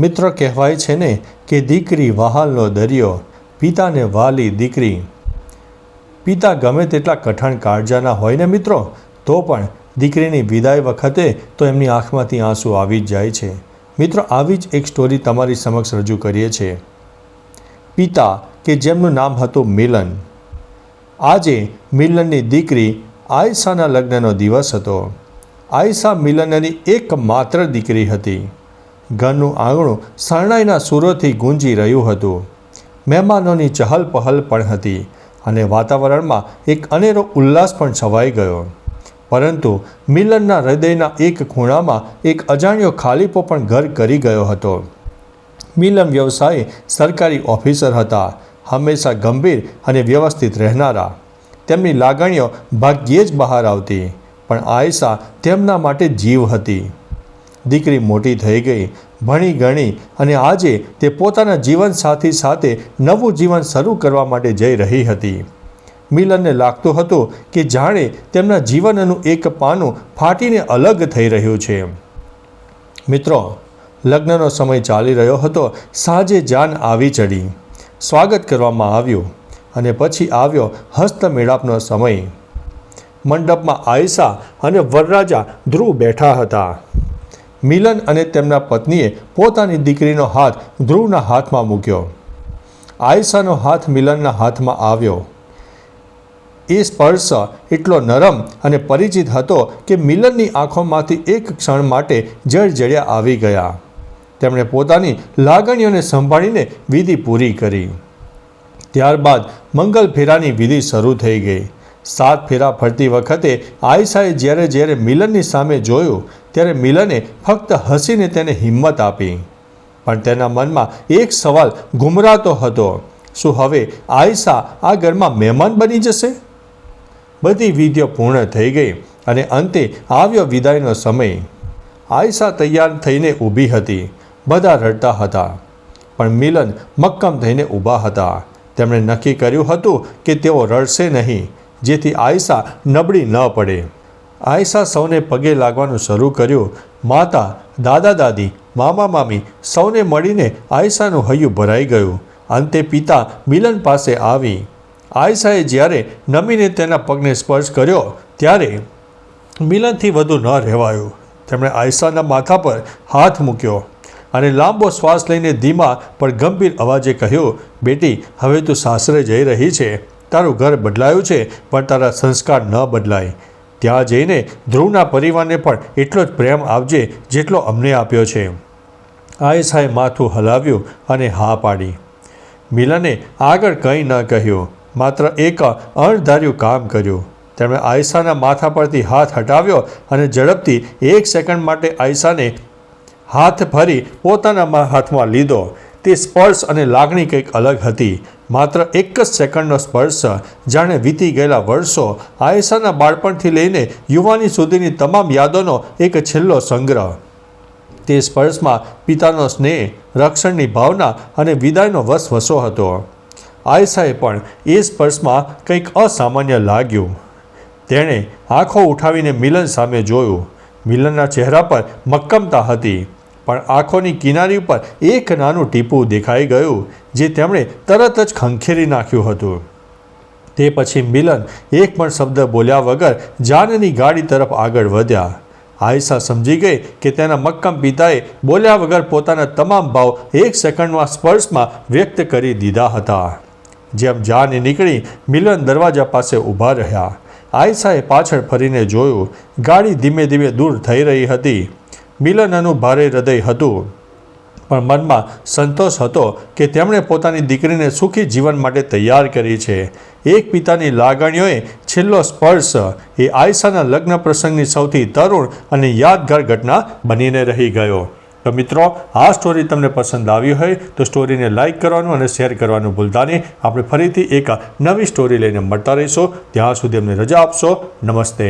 મિત્ર, કહેવાય છે ને કે દીકરી વહાલનો દરિયો, પિતાને વાલી દીકરી. પિતા ગમે તેટલા કઠણ કાળજાના હોય ને મિત્રો, તો પણ દીકરીની વિદાય વખતે તો એમની આંખમાંથી આંસુ આવી જ જાય છે. મિત્રો, આવી જ એક સ્ટોરી તમારી સમક્ષ રજૂ કરીએ છીએ. પિતા કે જેમનું નામ હતું મિલન. આજે મિલનની દીકરી આયશાના લગ્નનો દિવસ હતો. આયશા મિલનની એકમાત્ર દીકરી હતી. ઘરનું આંગણું શરણાઈના સૂરોથી ગુંજી રહ્યું હતું. મહેમાનોની ચહલ પહલ પણ હતી અને વાતાવરણમાં એક અનેરો ઉલ્લાસ પણ છવાઈ ગયો. પરંતુ મિલનના હૃદયના એક ખૂણામાં એક અજાણ્યો ખાલીપો પણ ઘર કરી ગયો હતો. મિલન વ્યવસાયે સરકારી ઓફિસર હતા, હંમેશા ગંભીર અને વ્યવસ્થિત રહેનારા. તેમની લાગણીઓ ભાગ્યે જ બહાર આવતી, પણ આયશા તેમના માટે જીવ હતી. દીકરી મોટી થઈ ગઈ, ભણી ગણી અને આજે તે પોતાના જીવનસાથી સાથે નવું જીવન શરૂ કરવા માટે જઈ રહી હતી. મિલનને લાગતું હતું કે જાણે તેમના જીવનનું એક પાનું ફાટીને અલગ થઈ રહ્યું છે. મિત્રો, લગ્નનો સમય ચાલી રહ્યો હતો. સાંજે જાન આવી ચડી, સ્વાગત કરવામાં આવ્યું અને પછી આવ્યો હસ્તમેળાપનો સમય. મંડપમાં આયશા અને વરરાજા ધ્રુવ બેઠા હતા. મિલન અને તેમના પત્નીએ પોતાની દીકરીનો હાથ ધ્રુવના હાથમાં મૂક્યો. આયશાનો હાથ મિલનના હાથમાં આવ્યો. એ સ્પર્શ એટલો નરમ અને પરિચિત હતો કે મિલનની આંખોમાંથી એક ક્ષણ માટે જળજળિયા આવી ગયા. તેમણે પોતાની લાગણીઓને સંભાળીને વિધિ પૂરી કરી. ત્યારબાદ મંગલ ફેરાની વિધિ શરૂ થઈ ગઈ. 7 ફેરા ફરતી વખતે આયશાએ જ્યારે મિલનની સામે જોયું, ત્યારે મિલને ફક્ત હસીને તેને હિંમત આપી. પણ તેના મનમાં એક સવાલ ગુમરાતો હતો: શું હવે આયશા આ ઘરમાં મહેમાન બની જશે? બધી વિધિઓ પૂર્ણ થઈ ગઈ અને અંતે આવ્યો વિદાયનો સમય. આયશા તૈયાર થઈને ઊભી હતી. બધા રડતા હતા, પણ મિલન મક્કમ થઈને ઊભા હતા. તેમણે નક્કી કર્યું હતું કે તેઓ રડશે નહીં, જેથી આયશા નબળી ન પડે. આયશા સૌને પગે લાગવાનું શરૂ કર્યું. માતા, દાદા દાદી, મામા મામી સૌને મળીને આયશાનું હૈયું ભરાઈ ગયું. અંતે પિતા મિલન પાસે આવી. આયશાએ જ્યારે નમીને તેના પગને સ્પર્શ કર્યો, ત્યારે મિલનથી વધુ ન રહેવાયું. તેમણે આયશાના માથા પર હાથ મૂક્યો અને લાંબો શ્વાસ લઈને ધીમા પણ ગંભીર અવાજે કહ્યું: બેટી, હવે તું સાસરે જઈ રહી છે. તારું ઘર બદલાયું છે, પણ તારા સંસ્કાર ન બદલાય. ત્યાં જઈને ધ્રુવના પરિવારને પણ એટલો જ પ્રેમ આપજે જેટલો અમને આપ્યો છે. આયશાએ માથું હલાવ્યું અને હા પાડી. મિલને આગળ કંઈ ન કહ્યું, માત્ર એક અણધાર્યું કામ કર્યું. તેમણે આયશાના માથા પરથી હાથ હટાવ્યો અને ઝડપથી 1 સેકન્ડ માટે આયશાને હાથ ફરી પોતાના હાથમાં લીધો. તે સ્પર્શ અને લાગણી કંઈક અલગ હતી. માત્ર 1 જ સેકન્ડનો સ્પર્શ, જાણે વીતી ગયેલા વર્ષો, આયશાના બાળપણથી લઈને યુવાની સુધીની તમામ યાદોનો એક છેલ્લો સંગ્રહ. તે સ્પર્શમાં પિતાનો સ્નેહ, રક્ષણની ભાવના અને વિદાયનો વસવસો હતો. આયશાએ પણ એ સ્પર્શમાં કંઈક અસામાન્ય લાગ્યું. તેણે આંખો ઉઠાવીને મિલન સામે જોયું. મિલનના ચહેરા પર મક્કમતા હતી, પણ આંખોની કિનારી પર એક નાનું ટીપું દેખાઈ ગયું, જે તેમણે તરત જ ખંખેરી નાખ્યું હતું. તે પછી મિલન એક પણ શબ્દ બોલ્યા વગર જાનની ગાડી તરફ આગળ વધ્યા. આયશા સમજી ગઈ કે તેના મક્કમ પિતાએ બોલ્યા વગર પોતાના તમામ ભાવ 1 સેકન્ડમાં સ્પર્શમાં વ્યક્ત કરી દીધા હતા. જેમ જાન નીકળી, મિલન દરવાજા પાસે ઊભા રહ્યા. આયશાએ પાછળ ફરીને જોયું. ગાડી ધીમે ધીમે દૂર થઈ રહી હતી. મિલનનું ભારે હૃદય હતું, પણ મનમાં સંતોષ હતો કે તેમણે પોતાની દીકરીને સુખી જીવન માટે તૈયાર કરી છે. એક પિતાની લાગણીઓએ છેલ્લો સ્પર્શ એ આયશાના લગ્ન પ્રસંગની સૌથી તરુણ અને યાદગાર ઘટના બનીને રહી ગયો. તો મિત્રો, આ સ્ટોરી તમને પસંદ આવી હોય તો સ્ટોરીને લાઇક કરવાનું અને શેર કરવાનું ભૂલતા નહીં. આપણે ફરીથી એક નવી સ્ટોરી લઈને મળતા રહીશું. ત્યાં સુધી અમને રજા આપશો. નમસ્તે.